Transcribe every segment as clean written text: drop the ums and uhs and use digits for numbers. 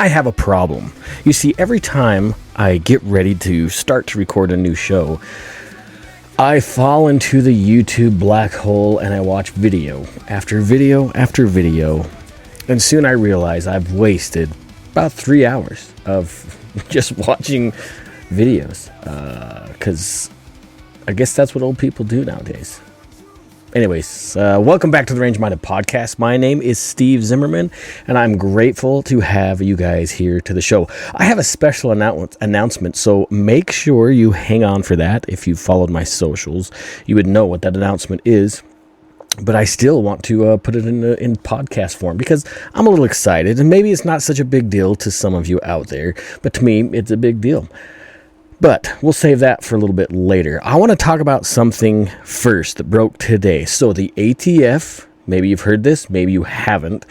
I have a problem. You see, every time I get ready to start to record a new show, I fall into the YouTube black hole and I watch video after video after video. And soon I realize I've wasted about 3 hours of just watching videos. Because I guess that's what old people do nowadays. Anyways, welcome back to the Range Minded Podcast. My name is Steve Zimmerman, and I'm grateful to have you guys here to the show. I have a special announcement, so make sure you hang on for that. If you followed my socials, you would know what that announcement is. But I still want to put it in podcast form because I'm a little excited, and maybe it's not such a big deal to some of you out there, but to me, it's a big deal. But we'll save that for a little bit later. I want to talk about something first that broke today. So the ATF, maybe you've heard this, maybe you haven't.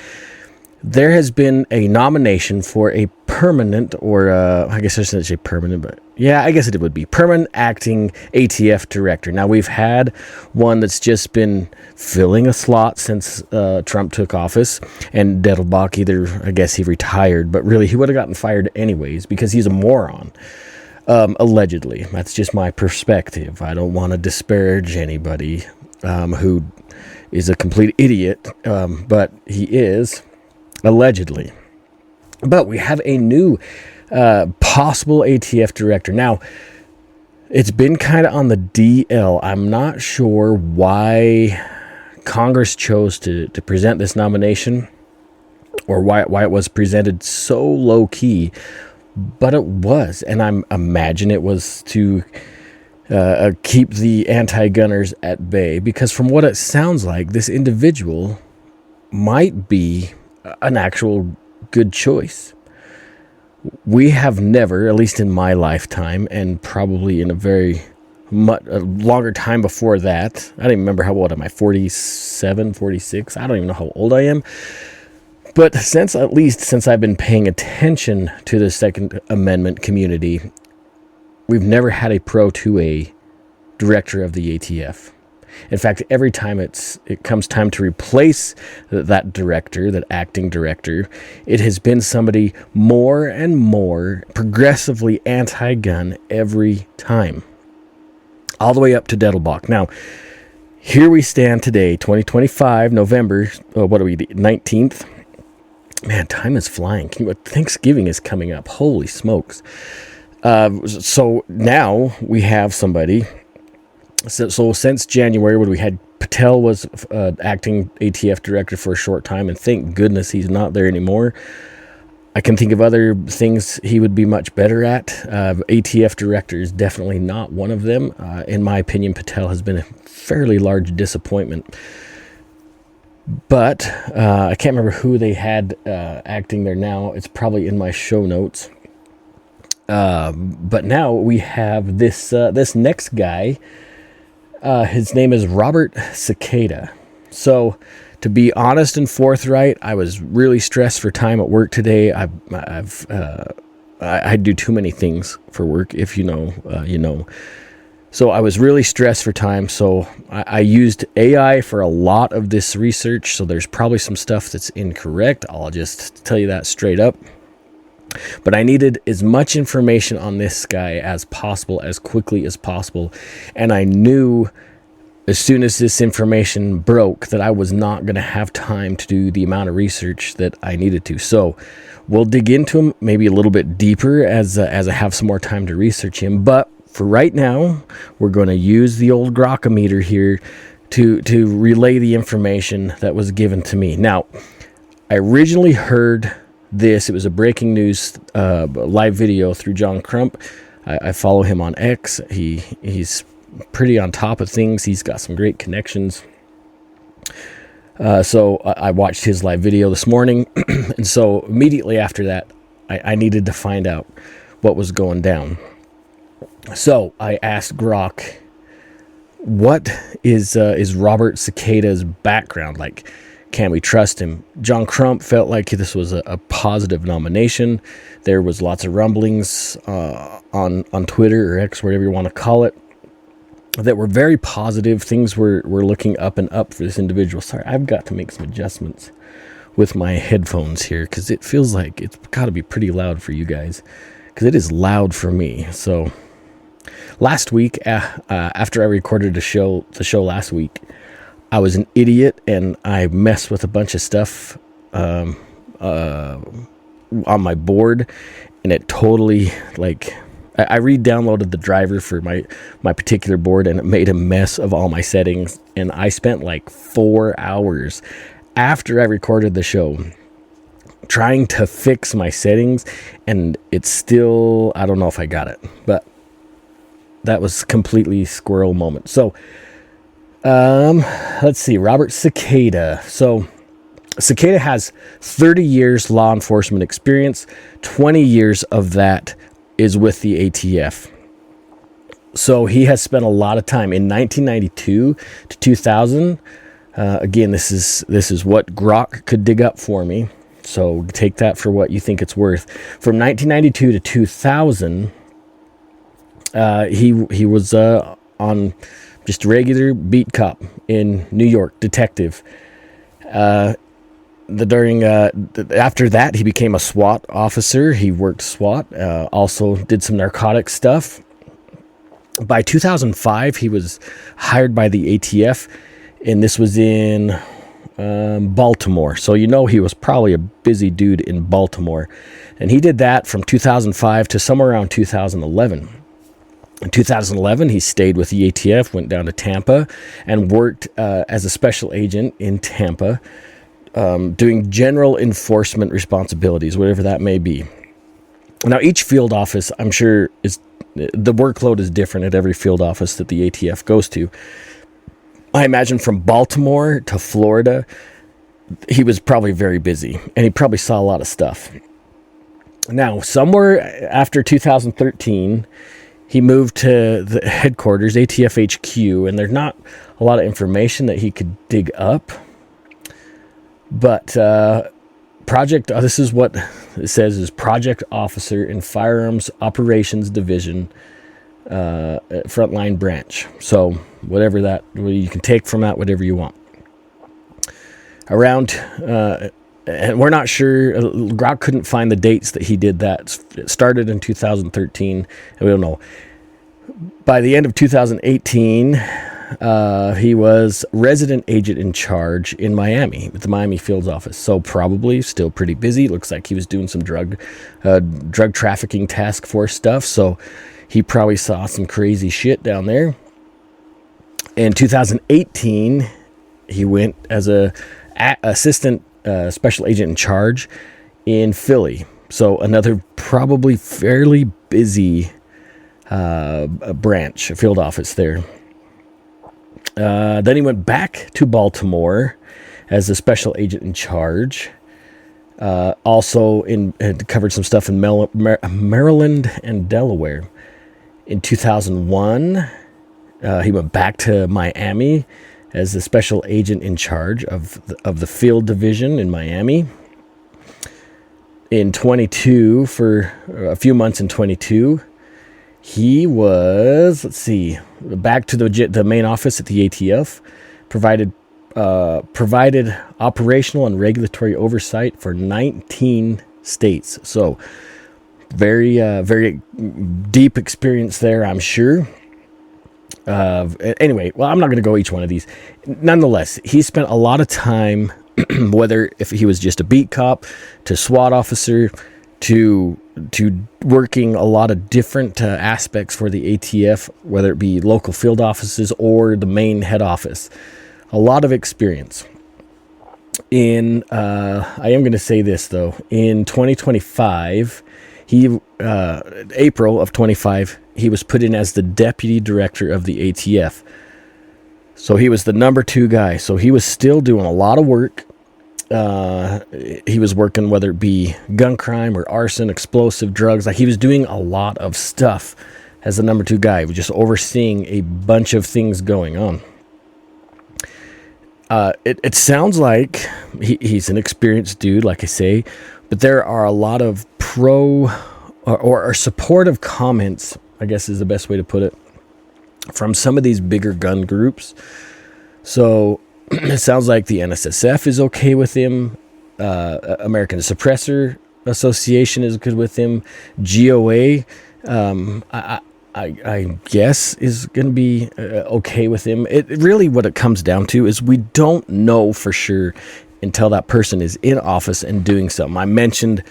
There has been a nomination for a permanent, or I guess I shouldn't say permanent, but yeah, I guess it would be permanent acting ATF director. Now, we've had one that's just been filling a slot since Trump took office, and Dettelbach I guess he retired, but really he would have gotten fired anyways because he's a moron. Allegedly. That's just my perspective. I don't want to disparage anybody who is a complete idiot, but he is, allegedly. But we have a new possible ATF director. Now, it's been kind of on the DL. I'm not sure why Congress chose to present this nomination, or why it was presented so low-key. But it was, and I imagine it was to keep the anti-gunners at bay, because from what it sounds like, this individual might be an actual good choice. We have never, at least in my lifetime, and probably in a longer time before that, I don't even remember how old am I, 47, 46, I don't even know how old I am. But since I've been paying attention to the Second Amendment community, we've never had a pro 2A director of the ATF. In fact, every time it comes time to replace that director, that acting director, it has been somebody more and more progressively anti-gun every time. All the way up to Dettelbach. Now, here we stand today, 2025, November, 19th. Man, time is flying. Thanksgiving is coming up. Holy smokes. So now we have somebody. So since January, when we had Patel was acting ATF director for a short time, and thank goodness he's not there anymore. I can think of other things he would be much better at. ATF director is definitely not one of them. In my opinion, Patel has been a fairly large disappointment. But I can't remember who they had acting there now. It's probably in my show notes. But now we have this next guy. His name is Robert Cekeda. So, to be honest and forthright, I was really stressed for time at work today. I do too many things for work. If you know, you know. So I was really stressed for time, so I used AI for a lot of this research, so there's probably some stuff that's incorrect. I'll just tell you that straight up. But I needed as much information on this guy as possible, as quickly as possible, and I knew as soon as this information broke that I was not going to have time to do the amount of research that I needed to. So we'll dig into him maybe a little bit deeper as I have some more time to research him, but for right now, we're going to use the old Grokkometer here to relay the information that was given to me. Now, I originally heard this. It was a breaking news live video through John Crump. I follow him on X. He's pretty on top of things. He's got some great connections. So I watched his live video this morning. And so immediately after that, I needed to find out what was going down. So I asked Grok, what is Robert Cekeda's background like? Can we trust him? John Crump felt like this was a positive nomination. There was lots of rumblings on Twitter or X, whatever you want to call it, that were very positive. Things were looking up and up for this individual. Sorry, I've got to make some adjustments with my headphones here because it feels like it's got to be pretty loud for you guys, because it is loud for me. So last week, after I recorded the show last week, I was an idiot and I messed with a bunch of stuff on my board, and it totally, like, I re-downloaded the driver for my particular board, and it made a mess of all my settings, and I spent like 4 hours after I recorded the show trying to fix my settings, and it's still, I don't know if I got it, but that was completely squirrel moment. So let's see, Robert Cekeda. So Cekeda has 30 years law enforcement experience. 20 years of that is with the ATF. So he has spent a lot of time in 1992 to 2000. Again, this is what Glock could dig up for me. So take that for what you think it's worth. From 1992 to 2000, he was on just a regular beat cop in New York, detective. After that, he became a SWAT officer. He worked SWAT, also did some narcotic stuff. By 2005, he was hired by the ATF, and this was in Baltimore. So he was probably a busy dude in Baltimore. And he did that from 2005 to somewhere around 2011. In 2011, he stayed with the ATF, went down to Tampa, and worked as a special agent in Tampa, doing general enforcement responsibilities, whatever that may be. Now, each field office, I'm sure, the workload is different at every field office that the ATF goes to. I imagine from Baltimore to Florida, he was probably very busy, and he probably saw a lot of stuff. Now, somewhere after 2013, he moved to the headquarters, ATF HQ, and there's not a lot of information that he could dig up. But this is what it says, is Project Officer in Firearms Operations Division, Frontline Branch. So whatever you can take from that, whatever you want. And we're not sure, Grok couldn't find the dates that he did that. It started in 2013, and we don't know. By the end of 2018, he was resident agent in charge in Miami, with the Miami Fields office. So probably still pretty busy. Looks like he was doing some drug trafficking task force stuff. So he probably saw some crazy shit down there. In 2018, he went as a assistant special agent in charge in Philly. So another probably fairly busy branch, field office there. Then he went back to Baltimore as a special agent in charge. Also had covered some stuff in Maryland and Delaware. In 2001, he went back to Miami as the special agent in charge of the field division in Miami. In 22, for a few months in 22, he was, back to the main office at the ATF, provided operational and regulatory oversight for 19 states. So very, very deep experience there, I'm sure. Anyway, well, I'm not going to go each one of these. Nonetheless, he spent a lot of time, whether if he was just a beat cop, to SWAT officer, to working a lot of different aspects for the ATF, whether it be local field offices or the main head office. A lot of experience. I am going to say this though, in 2025, April of 25, he was put in as the deputy director of the ATF. So he was the number 2 guy. So he was still doing a lot of work. He was working, whether it be gun crime or arson, explosive, drugs. Like, he was doing a lot of stuff as the number 2 guy. He was just overseeing a bunch of things going on. It sounds like he's an experienced dude, like I say, but there are a lot of pro or supportive comments, I guess is the best way to put it, from some of these bigger gun groups. So it sounds like the NSSF is okay with him. American Suppressor Association is good with him. GOA, I guess, is going to be okay with him. It really, what it comes down to is we don't know for sure until that person is in office and doing something. I mentioned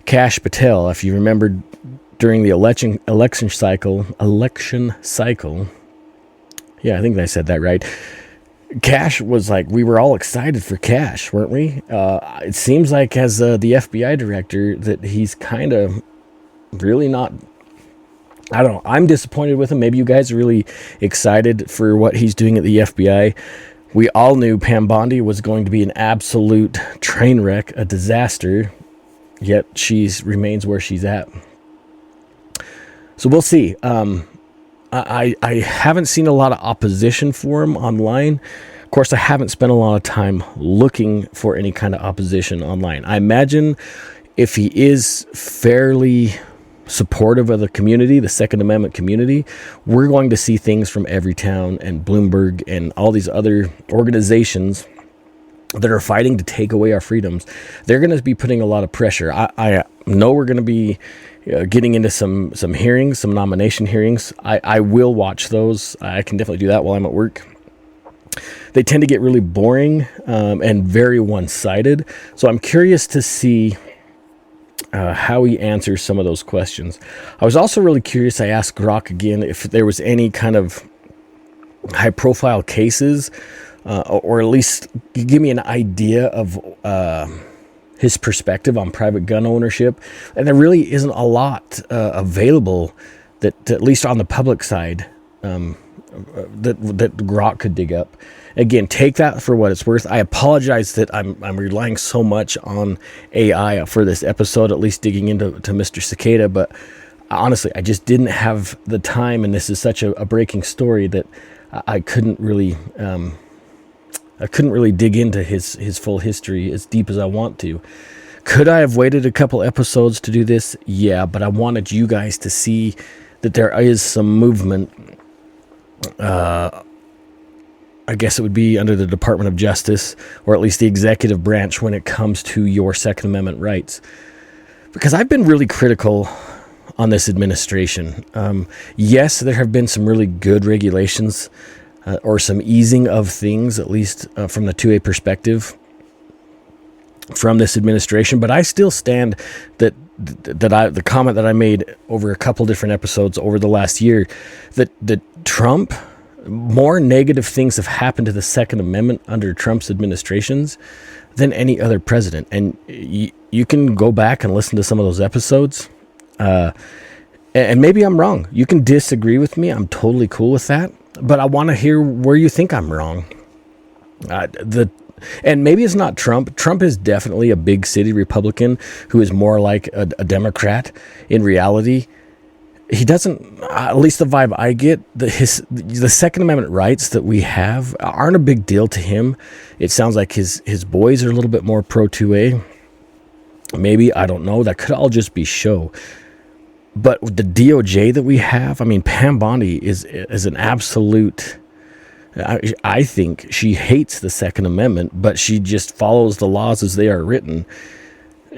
Kash Patel, if you remember, during the election cycle. Yeah, I think I said that right. Kash was like, we were all excited for Kash, weren't we? It seems like as the FBI director that he's kind of really not. I don't know. I'm disappointed with him. Maybe you guys are really excited for what he's doing at the FBI. We all knew Pam Bondi was going to be an absolute train wreck, a disaster, yet she remains where she's at. So we'll see. I haven't seen a lot of opposition for him online. Of course, I haven't spent a lot of time looking for any kind of opposition online. I imagine if he is fairly supportive of the community, the Second Amendment community, we're going to see things from Everytown and Bloomberg and all these other organizations that are fighting to take away our freedoms. They're going to be putting a lot of pressure. I know we're going to be getting into some hearings, some nomination hearings. I will watch those. I can definitely do that while I'm at work. They tend to get really boring and very one-sided. So I'm curious to see how he answers some of those questions. I was also really curious. I asked Grok again if there was any kind of high-profile cases, or at least give me an idea of his perspective on private gun ownership. And there really isn't a lot available that, at least on the public side, that Grok could dig up. Again, take that for what it's worth. I apologize that I'm relying so much on AI for this episode, at least digging into Mr. Cekeda, but honestly, I just didn't have the time, and this is such a breaking story that I couldn't really dig into his full history as deep as I want to. Could I have waited a couple episodes to do this? Yeah, but I wanted you guys to see that there is some movement. I guess it would be under the Department of Justice, or at least the executive branch, when it comes to your Second Amendment rights. Because I've been really critical on this administration. Yes, there have been some really good regulations, or some easing of things, at least from the 2A perspective, from this administration. But I still stand that the comment that I made over a couple different episodes over the last year, that Trump, more negative things have happened to the Second Amendment under Trump's administrations than any other president. And you can go back and listen to some of those episodes. And maybe I'm wrong. You can disagree with me. I'm totally cool with that. But I want to hear where you think I'm wrong. And maybe it's not Trump. Trump is definitely a big city Republican who is more like a Democrat. In reality, he doesn't, at least the vibe I get, the Second Amendment rights that we have aren't a big deal to him. It sounds like his boys are a little bit more pro 2A. Maybe, I don't know. That could all just be show. But the DOJ that we have, I mean, Pam Bondi is an absolute, I think she hates the Second Amendment, but she just follows the laws as they are written.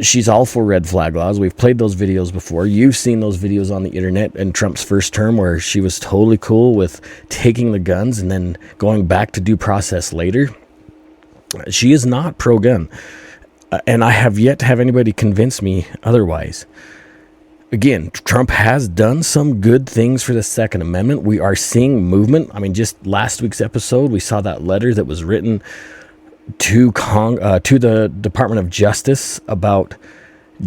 She's all for red flag laws. We've played those videos before. You've seen those videos on the internet in Trump's first term where she was totally cool with taking the guns and then going back to due process later. She is not pro-gun. And I have yet to have anybody convince me otherwise. Again, Trump has done some good things for the Second Amendment. We are seeing movement. I mean, just last week's episode, we saw that letter that was written to the Department of Justice about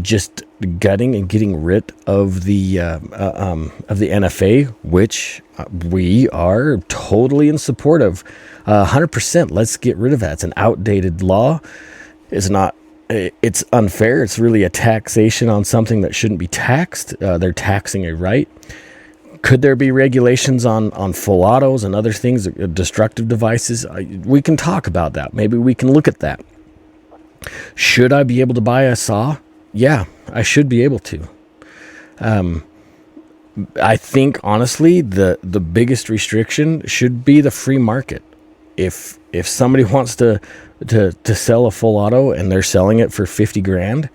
just gutting and getting rid of the NFA, which we are totally in support of. 100%. Let's get rid of that. It's an outdated law. It's unfair. It's really a taxation on something that shouldn't be taxed. They're taxing a right. Could there be regulations on full autos and other things, destructive devices? We can talk about that. Maybe we can look at that. Should I be able to buy a saw? Yeah, I should be able to. I think, honestly, the biggest restriction should be the free market. if somebody wants to sell a full auto and they're selling it for 50 grand,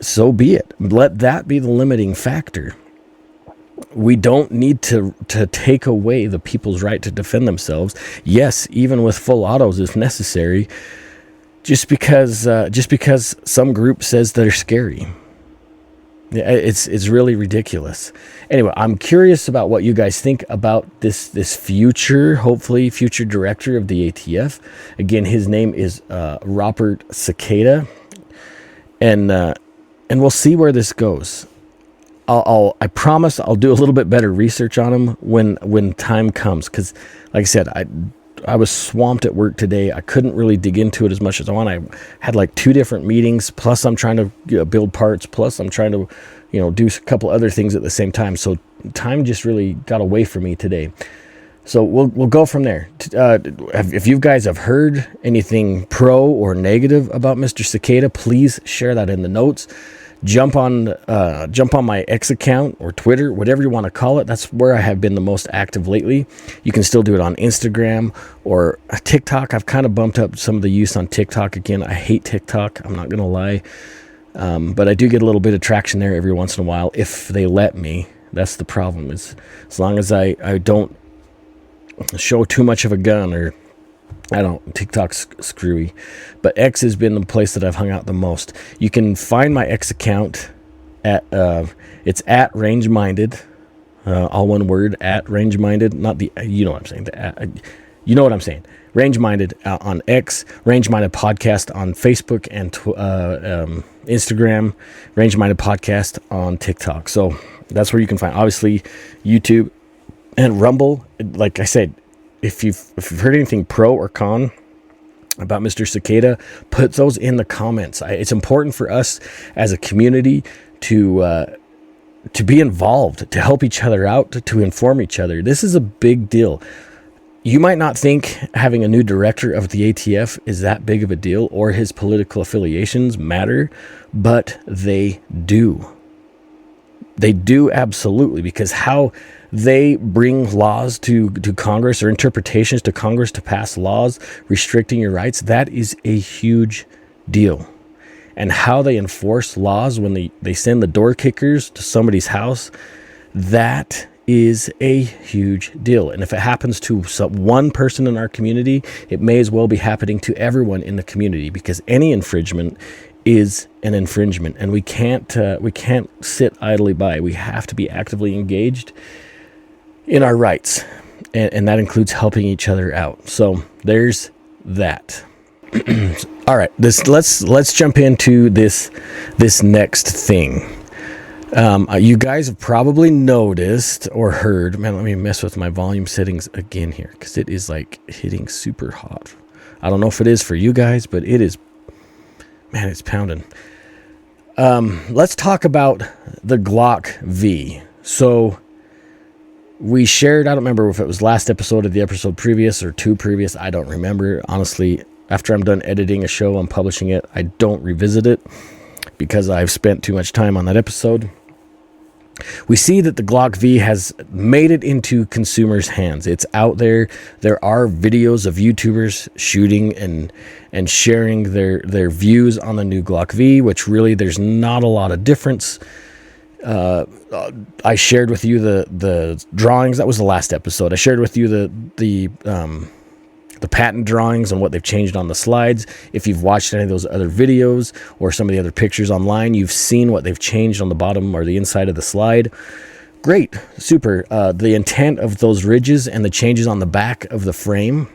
so be it. Let that be the limiting factor. We don't need to take away the people's right to defend themselves. Yes, even with full autos if necessary, just because some group says they're scary. Yeah, it's really ridiculous. Anyway, I'm curious about what you guys think about this hopefully future director of the ATF. Again, his name is Robert Cekeda, and we'll see where this goes. I promise I'll do a little bit better research on him when time comes, because like I said, I was swamped at work today. I couldn't really dig into it as much as I want. I had like 2 different meetings, plus I'm trying to build parts, plus I'm trying to do a couple other things at the same time. So time just really got away from me today. So we'll go from there. If you guys have heard anything pro or negative about Mr. Cekeda, please share that in the notes. Jump on my X account or Twitter, whatever you want to call it. That's where I have been the most active lately. You can still do it on Instagram or TikTok. I've kind of bumped up some of the use on TikTok again. I hate TikTok, I'm not going to lie. But I do get a little bit of traction there every once in a while if they let me. That's the problem, is as long as I don't show too much of a gun, or TikTok's screwy. But X has been the place that I've hung out the most. You can find my X account at it's at range-minded, all one word, at range-minded, not the, you know what I'm saying, you know what I'm saying, range-minded on X, range-minded podcast on Facebook and Instagram, range-minded podcast on TikTok. So that's where you can find, obviously, YouTube and Rumble. Like I said, if you've heard anything pro or con about Mr. Cekeda, put those in the comments. It's important for us as a community to be involved, to help each other out, to inform each other. This is a big deal. You might not think having a new director of the ATF is that big of a deal, or his political affiliations matter, but they do. They do, absolutely, because how they bring laws to Congress, or interpretations to Congress to pass laws restricting your rights, that is a huge deal. And how they enforce laws when they send the door kickers to somebody's house, that is a huge deal. And if it happens to one person in our community, it may as well be happening to everyone in the community, because any infringement is an infringement, and we can't sit idly by. We have to be actively engaged in our rights, and that includes helping each other out. So there's that. All right, let's jump into this next thing. You guys have probably noticed or heard. Man, let me mess with my volume settings again here, because it is like hitting super hot. I don't know if it is for you guys, but it is. Man, it's pounding. Let's talk about the Glock V. So we shared, I don't remember if it was last episode or the episode previous or 2 previous. I don't remember. Honestly, after I'm done editing a show, I'm publishing it, I don't revisit it because I've spent too much time on that episode. We see that the Glock V has made it into consumers' hands. It's out there. There are videos of YouTubers shooting and sharing their views on the new Glock V, which really there's not a lot of difference. I shared with you the drawings. That was the last episode. I shared with you the patent drawings and what they've changed on the slides. If you've watched any of those other videos or some of the other pictures online, you've seen what they've changed on the bottom or the inside of the slide. Great, super. The intent of those ridges and the changes on the back of the frame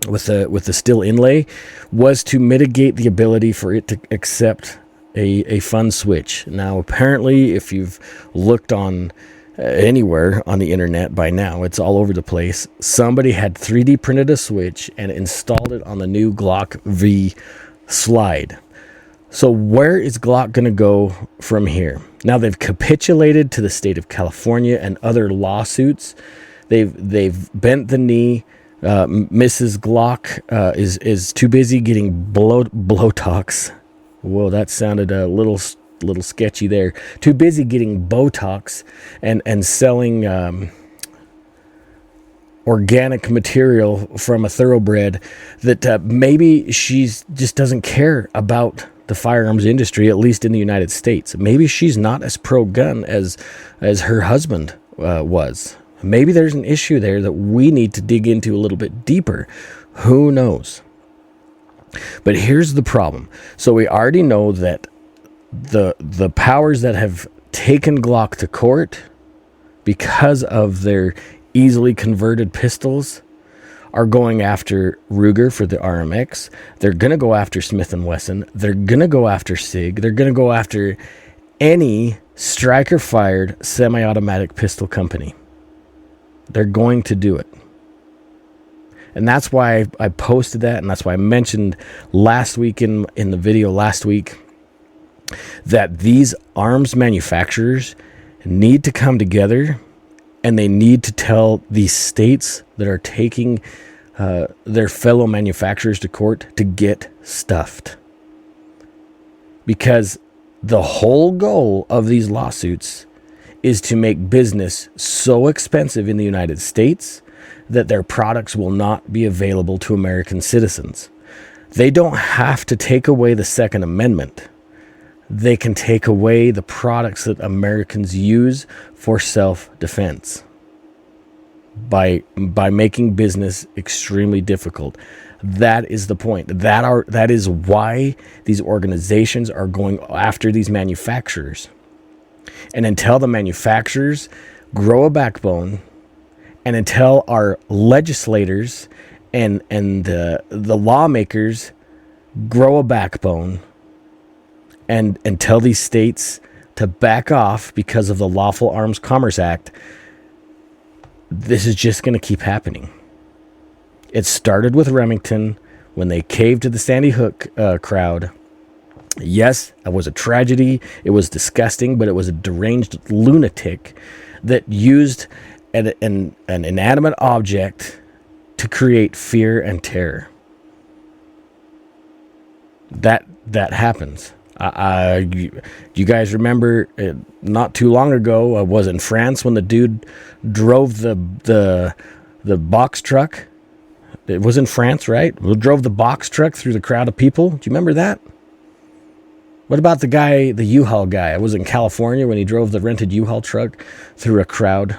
with the steel inlay was to mitigate the ability for it to accept a fun switch. Now, apparently, if you've looked on anywhere on the internet by now, it's all over the place. Somebody had 3D printed a switch and installed it on the new Glock V slide. So where is Glock going to go from here? Now, they've capitulated to the state of California and other lawsuits. They've bent the knee. Mrs. Glock is too busy getting Botox. Whoa, that sounded a little sketchy there. Too busy getting Botox and selling organic material from a thoroughbred that maybe she's just doesn't care about the firearms industry, at least in the United States. Maybe she's not as pro-gun as her husband was. Maybe there's an issue there that we need to dig into a little bit deeper. Who knows? But here's the problem. So we already know that the powers that have taken Glock to court because of their easily converted pistols are going after Ruger for the RMX. They're going to go after Smith & Wesson. They're going to go after SIG. They're going to go after any striker-fired semi-automatic pistol company. They're going to do it. And that's why I posted that, and that's why I mentioned last week in the video last week that these arms manufacturers need to come together, and they need to tell these states that are taking their fellow manufacturers to court to get stuffed. Because the whole goal of these lawsuits is to make business so expensive in the United States that their products will not be available to American citizens. They don't have to take away the Second Amendment. They can take away the products that Americans use for self-defense by making business extremely difficult. That is the point. That is why these organizations are going after these manufacturers. And until the manufacturers grow a backbone, and until our legislators and the lawmakers grow a backbone, and tell these states to back off because of the Lawful Arms Commerce Act, this is just going to keep happening. It started with Remington when they caved to the Sandy Hook crowd. Yes, it was a tragedy. It was disgusting, but it was a deranged lunatic that used an inanimate object to create fear and terror. That happens. You guys remember not too long ago, was in France when the dude drove the box truck? It was in France, right? Who drove the box truck through the crowd of people? Do you remember that? What about the guy, the U-Haul guy? I was in California when he drove the rented U-Haul truck through a crowd.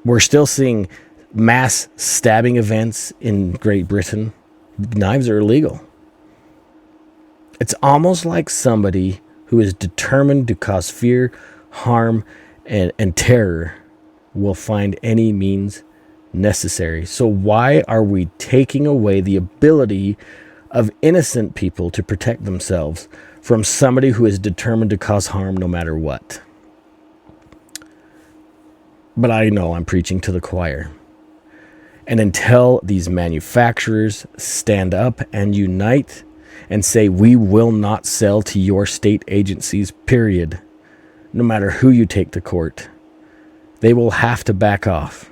We're still seeing mass stabbing events in Great Britain. Knives are illegal. It's almost like somebody who is determined to cause fear, harm, and terror will find any means necessary. So why are we taking away the ability of innocent people to protect themselves from somebody who is determined to cause harm no matter what? But I know I'm preaching to the choir. And until these manufacturers stand up and unite and say, we will not sell to your state agencies, period, no matter who you take to court, they will have to back off.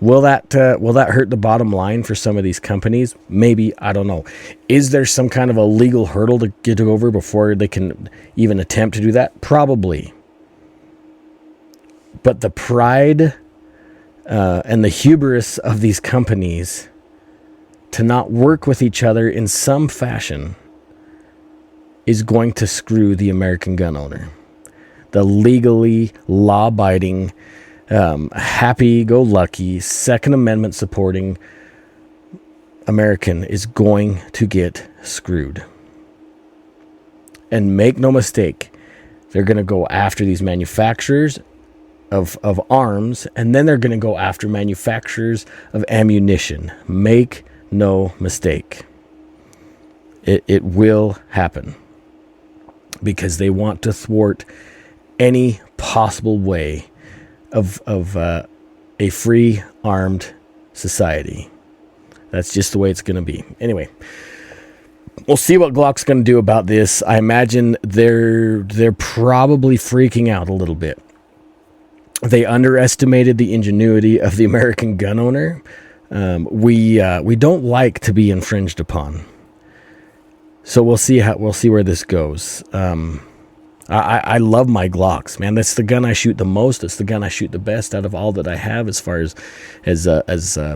Will that hurt the bottom line for some of these companies? Maybe, I don't know. Is there some kind of a legal hurdle to get over before they can even attempt to do that? Probably. But the pride and the hubris of these companies to not work with each other in some fashion is going to screw the American gun owner. The legally law-abiding, happy-go-lucky, Second Amendment supporting American is going to get screwed. And make no mistake, they're going to go after these manufacturers of arms, and then they're going to go after manufacturers of ammunition. Make no mistake. It will happen because they want to thwart any possible way of a free armed society. That's just the way it's going to be. Anyway, we'll see what Glock's going to do about this. I imagine they're probably freaking out a little bit. They underestimated the ingenuity of the American gun owner. We don't like to be infringed upon. So we'll see where this goes. I love my Glocks, man. That's the gun I shoot the most. It's the gun I shoot the best out of all that I have as far as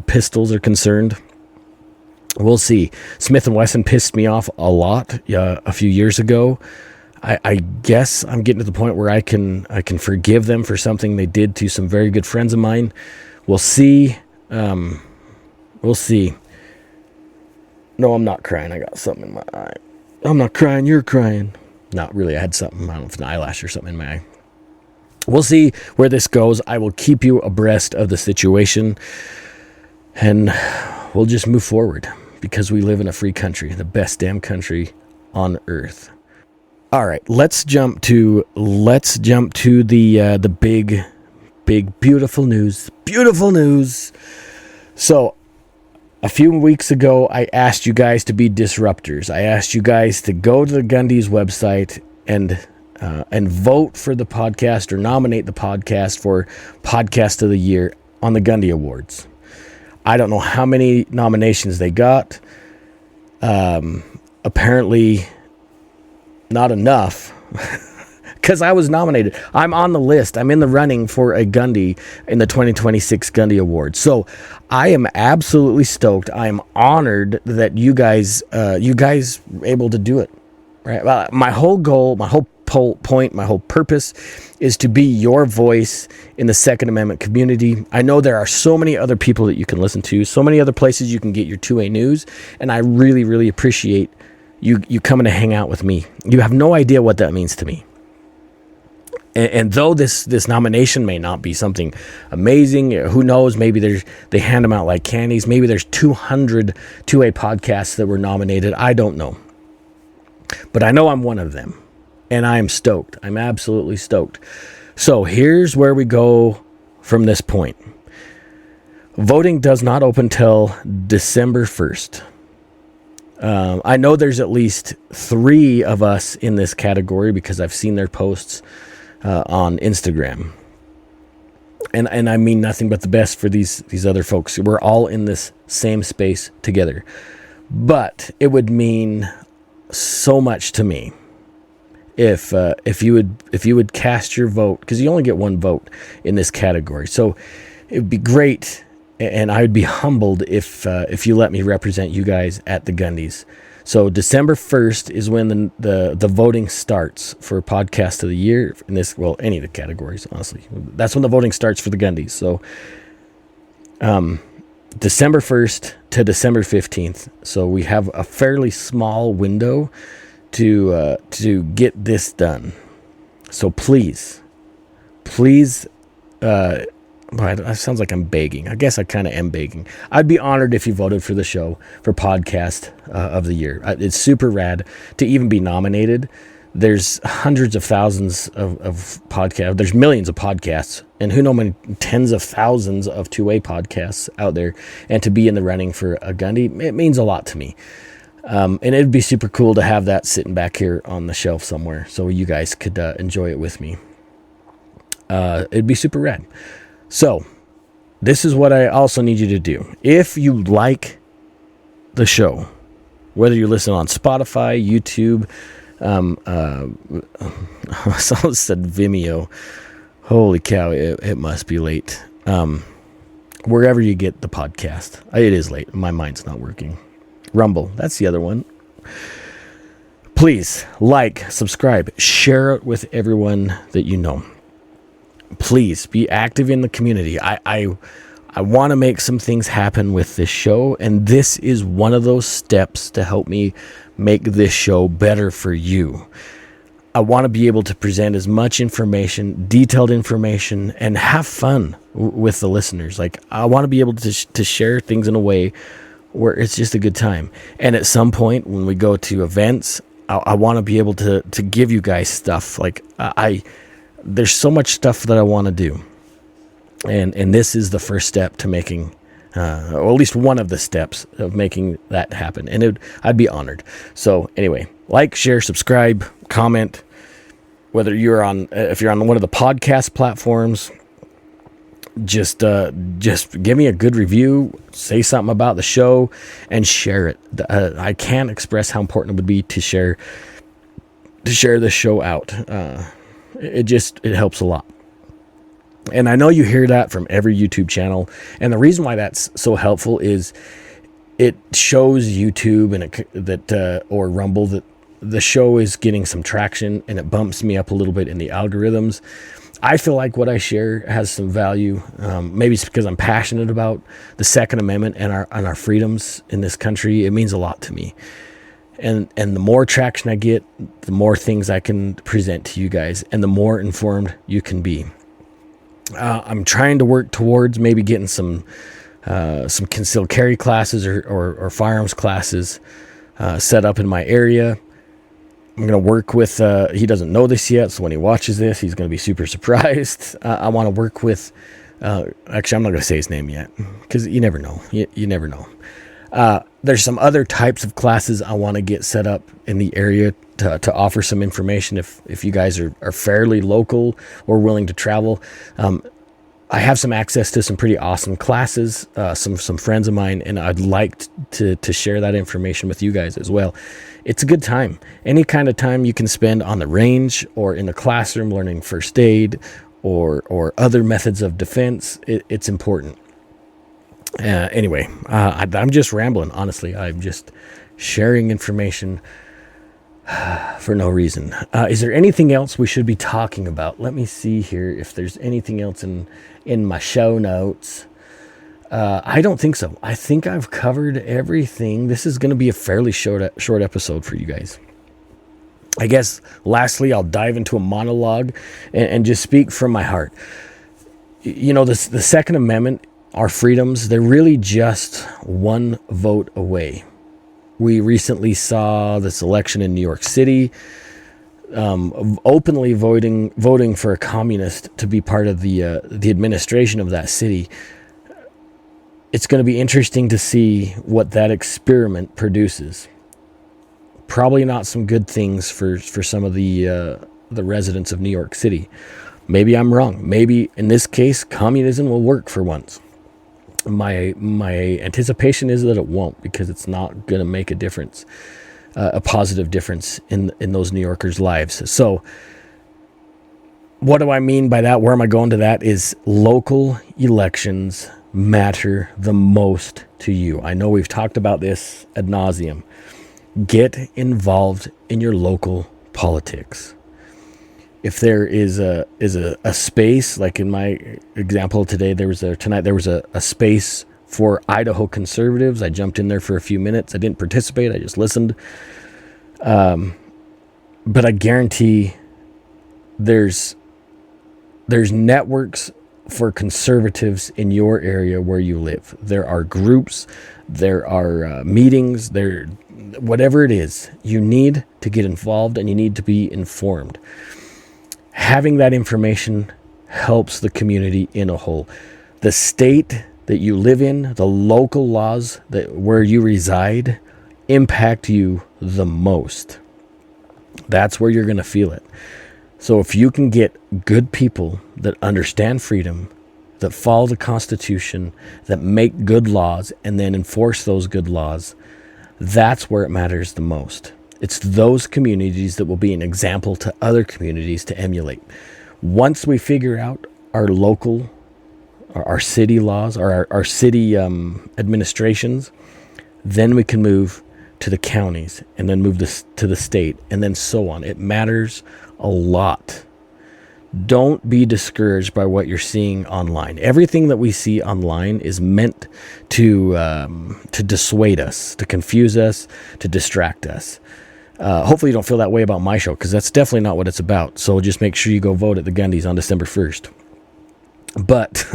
pistols are concerned. We'll see. Smith & Wesson pissed me off a lot a few years ago. I guess I'm getting to the point where I can forgive them for something they did to some very good friends of mine. We'll see. We'll see. No, I'm not crying. I got something in my eye. I'm not crying. You're crying. Not really. I had something, I don't know if an eyelash or something in my eye. We'll see where this goes. I will keep you abreast of the situation, and we'll just move forward because we live in a free country, the best damn country on earth. All right, let's jump to the big beautiful news. Beautiful news. So, a few weeks ago, I asked you guys to be disruptors. I asked you guys to go to the Gundy's website and vote for the podcast or nominate the podcast for Podcast of the Year on the Gundy Awards. I don't know how many nominations they got. Apparently, not enough. Because I was nominated. I'm on the list. I'm in the running for a Gundy in the 2026 Gundy Awards. So I am absolutely stoked. I am honored that you guys were able to do it. Right? Well, my whole goal, my whole point, my whole purpose is to be your voice in the Second Amendment community. I know there are so many other people that you can listen to, so many other places you can get your 2A news, and I really, really appreciate you coming to hang out with me. You have no idea what that means to me. And though this nomination may not be something amazing, who knows, maybe they hand them out like candies. Maybe there's 200 2A podcasts that were nominated. I don't know. But I know I'm one of them. And I am stoked. I'm absolutely stoked. So here's where we go from this point. Voting does not open till December 1st. I know there's at least 3 of us in this category because I've seen their posts on Instagram. And I mean nothing but the best for these other folks. We're all in this same space together. But it would mean so much to me if you would cast your vote, because you only get one vote in this category. So it would be great, and I would be humbled if you let me represent you guys at the Gundys. So December 1st is when the voting starts for Podcast of the Year in this, well, any of the categories, honestly. That's when the voting starts for the Gundys. So December 1st to December 15th. So we have a fairly small window to get this done. So please, it sounds like I'm begging. I guess I kind of am begging. I'd be honored if you voted for the show for Podcast of the Year. It's super rad to even be nominated. There's hundreds of thousands of podcasts. There's millions of podcasts, and who knows, many tens of thousands of 2A podcasts out there. And to be in the running for a Gundy, it means a lot to me. And it'd be super cool to have that sitting back here on the shelf somewhere, so you guys could enjoy it with me. It'd be super rad. So, this is what I also need you to do. If you like the show, whether you listen on Spotify, YouTube, someone said Vimeo. Holy cow, it must be late. Wherever you get the podcast. It is late. My mind's not working. Rumble, that's the other one. Please, subscribe, share it with everyone that you know. Please be active in the community. I want to make some things happen with this show, and this is one of those steps to help me make this show better for you. I want to be able to present as much information, detailed information, and have fun with the listeners. I want to be able to share things in a way where it's just a good time. And at some point when we go to events, I want to be able to give you guys stuff. There's so much stuff that I want to do. And this is the first step to making, or at least one of the steps of making that happen. And I'd be honored. So anyway, share, subscribe, comment, whether if you're on one of the podcast platforms, just give me a good review, say something about the show, and share it. I can't express how important it would be to share share this show out. It helps a lot. And I know you hear that from every YouTube channel. And the reason why that's so helpful is it shows YouTube or Rumble that the show is getting some traction, and it bumps me up a little bit in the algorithms. I feel like what I share has some value. Maybe it's because I'm passionate about the Second Amendment and our freedoms in this country. It means a lot to me. And the more traction I get, the more things I can present to you guys, and the more informed you can be. I'm trying to work towards maybe getting some concealed carry classes or firearms classes set up in my area. I'm going to work with, he doesn't know this yet, so when he watches this, he's going to be super surprised. I want to work with, actually, I'm not going to say his name yet, because you never know. You never know. There's some other types of classes I want to get set up in the area to offer some information if you guys are fairly local or willing to travel. I have some access to some pretty awesome classes, some friends of mine, and I'd like to share that information with you guys as well. It's a good time. Any kind of time you can spend on the range or in the classroom learning first aid or other methods of defense, it's important. Anyway, I'm just rambling, honestly. I'm just sharing information for no reason. Is there anything else we should be talking about? Let me see here if there's anything else in my show notes. I don't think so. I think I've covered everything. This is going to be a fairly short episode for you guys. I guess, lastly, I'll dive into a monologue and just speak from my heart. You know, the Second Amendment, our freedoms, they're really just one vote away. We recently saw this election in New York City, openly voting for a communist to be part of the administration of that city. It's going to be interesting to see what that experiment produces. Probably not some good things for some of the residents of New York City. Maybe I'm wrong. Maybe in this case, communism will work for once. My anticipation is that it won't, because it's not going to make a difference, a positive difference in those New Yorkers' lives. So what do I mean by that? Where am I going to that? Is local elections matter the most to you. I know we've talked about this ad nauseum. Get involved in your local politics. If there is a space, like in my example today, there was a space for Idaho conservatives. I jumped in there for a few minutes. I didn't participate. I just listened. But I guarantee there's networks for conservatives in your area where you live. There are groups, there are meetings, whatever it is. You need to get involved and you need to be informed. Having that information helps the community in a whole. The state that you live in, the local laws where you reside, impact you the most. That's where you're going to feel it. So if you can get good people that understand freedom, that follow the Constitution, that make good laws, and then enforce those good laws, that's where it matters the most. It's those communities that will be an example to other communities to emulate. Once we figure out our local, our city laws, or our city administrations, then we can move to the counties, and then move to the state, and then so on. It matters a lot. Don't be discouraged by what you're seeing online. Everything that we see online is meant to dissuade us, to confuse us, to distract us. Hopefully you don't feel that way about my show, because that's definitely not what it's about. So just make sure you go vote at the Gundies on December 1st. But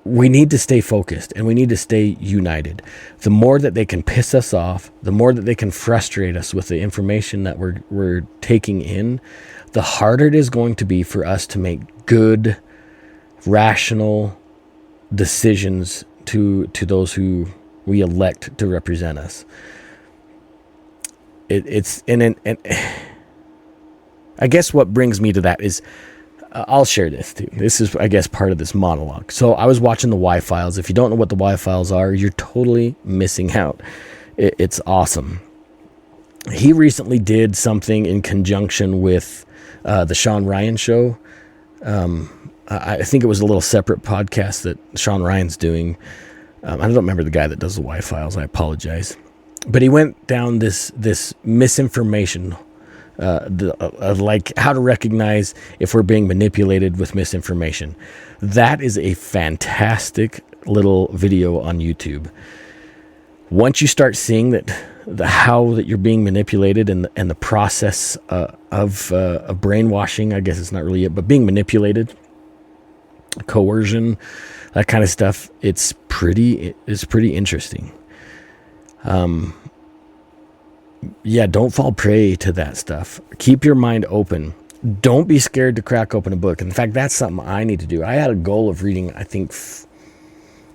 we need to stay focused, and we need to stay united. The more that they can piss us off, the more that they can frustrate us with the information that we're taking in, the harder it is going to be for us to make good, rational decisions to those who we elect to represent us. And I guess what brings me to that is, I'll share this too. This is, I guess, part of this monologue. So I was watching the Y-Files. If you don't know what the Y-Files are, you're totally missing out. It's awesome. he recently did something in conjunction with the Sean Ryan show. I think it was a little separate podcast that Sean Ryan's doing. I don't remember the guy that does the Y-Files. I apologize. But he went down this misinformation, like how to recognize if we're being manipulated with misinformation. That is a fantastic little video on YouTube. Once you start seeing how that you're being manipulated and the process of brainwashing, I guess it's not really it, but being manipulated, coercion, that kind of stuff, it's pretty interesting. Yeah, don't fall prey to that stuff. Keep your mind open. Don't be scared to crack open a book. In fact, that's something I need to do. I had a goal of reading, I think,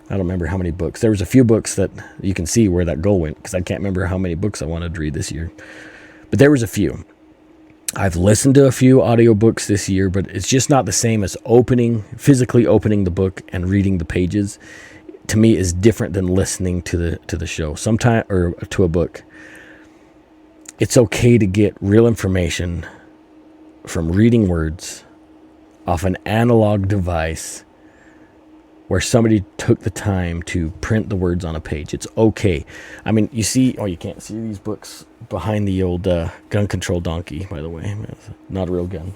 I don't remember how many books. There was a few books that you can see where that goal went, because I can't remember how many books I wanted to read this year. But there was a few. I've listened to a few audiobooks this year, but it's just not the same as physically opening the book and reading the pages. To me, is different than listening to the show. Or to a book. It's okay to get real information from reading words off an analog device where somebody took the time to print the words on a page. It's okay. I mean, you can't see these books behind the old gun control donkey, by the way. It's not a real gun.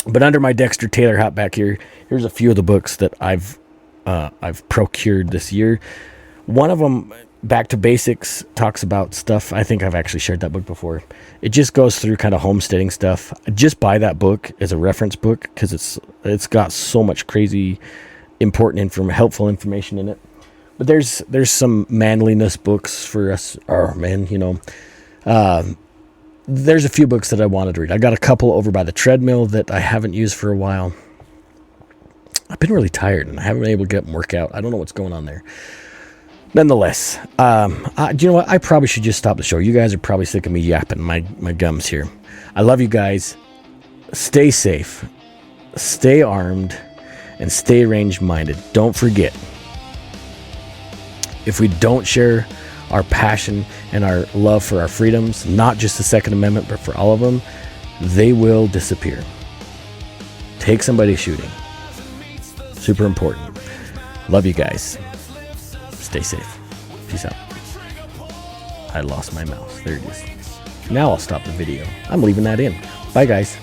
But under my Dexter Taylor hat back here, here's a few of the books that I've procured this year. One of them, Back to Basics, talks about stuff. I think I've actually shared that book before. It just goes through kind of homesteading stuff. Just buy that book as a reference book, because it's got so much crazy, important, helpful information in it. But there's some manliness books for us, or men, there's a few books that I wanted to read. I got a couple over by the treadmill that I haven't used for a while. I've been really tired, and I haven't been able to get them work out. I don't know what's going on there. Nonetheless, do you know what? I probably should just stop the show. You guys are probably sick of me yapping my gums here. I love you guys. Stay safe, stay armed, and stay range-minded. Don't forget, if we don't share our passion and our love for our freedoms, not just the Second Amendment, but for all of them, they will disappear. Take somebody shooting. Super important. Love you guys. Stay safe. Peace out. I lost my mouse. There it is. Now I'll stop the video. I'm leaving that in. Bye, guys.